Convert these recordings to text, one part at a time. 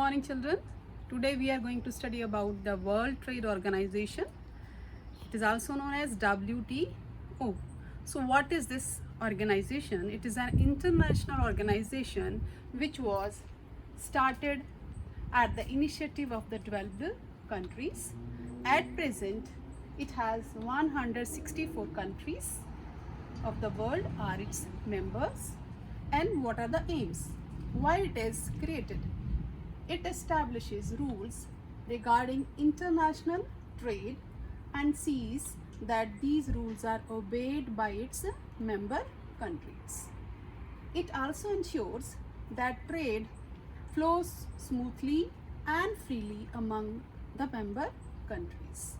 morning, children. Today we are going to study about the World Trade Organization. It is also known as WTO. So what is this organization? It is an international organization which was started at the initiative of the 12 countries. At present, it has 164 countries of the world are its members. And what are the aims? Why it is created? It establishes rules regarding international trade and sees that these rules are obeyed by its member countries. It also ensures that trade flows smoothly and freely among the member countries.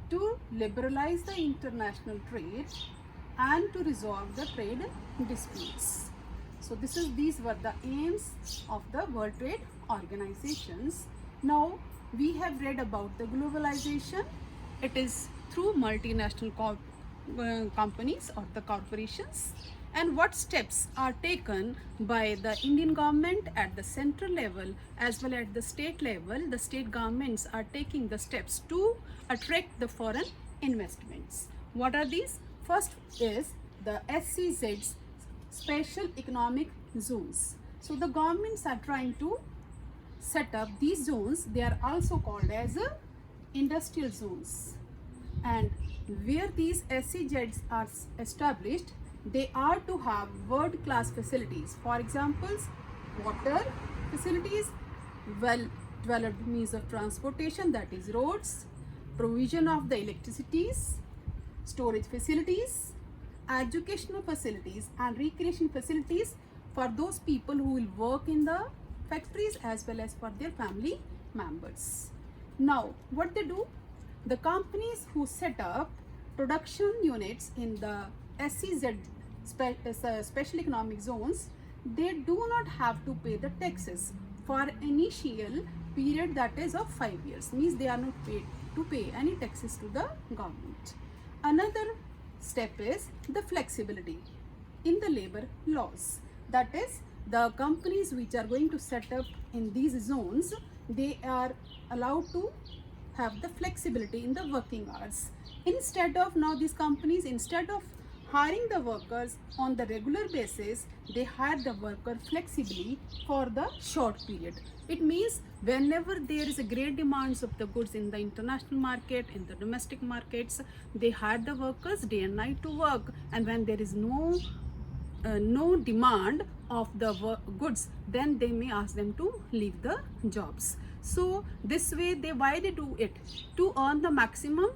To liberalize the international trade and to resolve the trade disputes. So these were the aims of the World Trade Organizations. Now we have read about the globalization. It is through multinational companies or the corporations, and what steps are taken by the Indian government at the central level as well as the state level. The state governments are taking the steps to attract the foreign investments. What are these? First is the SEZs, Special Economic Zones. So the governments are trying to set up these zones. They are also called as industrial zones. And where these SEZs are established, they are to have world-class facilities. For example, water facilities, well-developed means of transportation, that is roads, provision of the electricities, storage facilities, educational facilities and recreation facilities for those people who will work in the factories as well as for their family members. Now what they do, the companies who set up production units in the SEZ special economic zones, they do not have to pay the taxes for initial period, that is of 5 years, means they are not paid to pay any taxes to the government. Another step is the flexibility in the labor laws. That is, the companies which are going to set up in these zones, they are allowed to have the flexibility in the working hours. Instead of now these companies, instead of hiring the workers on the regular basis, they hire the worker flexibly for the short period. It means whenever there is a great demands of the goods in the international market, in the domestic markets, they hire the workers day and night to work, and when there is no demand of the goods, then they may ask them to leave the jobs. So this way why they do it? To earn the maximum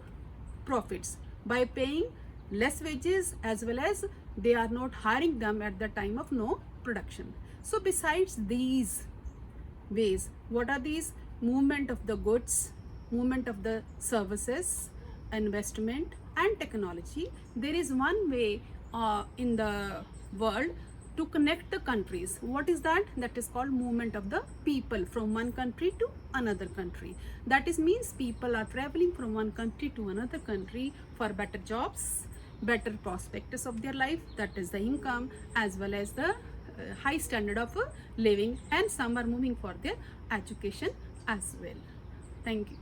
profits by paying less wages, as well as they are not hiring them at the time of no production. So besides these ways, what are these? Movement of the goods, movement of the services, investment and technology. There is one way in the world to connect the countries. What is that? That is called movement of the people from one country to another country. That is means people are traveling from one country to another country for better jobs, better prospects of their life, that is the income, as well as the high standard of living, and some are moving for their education as well. Thank you.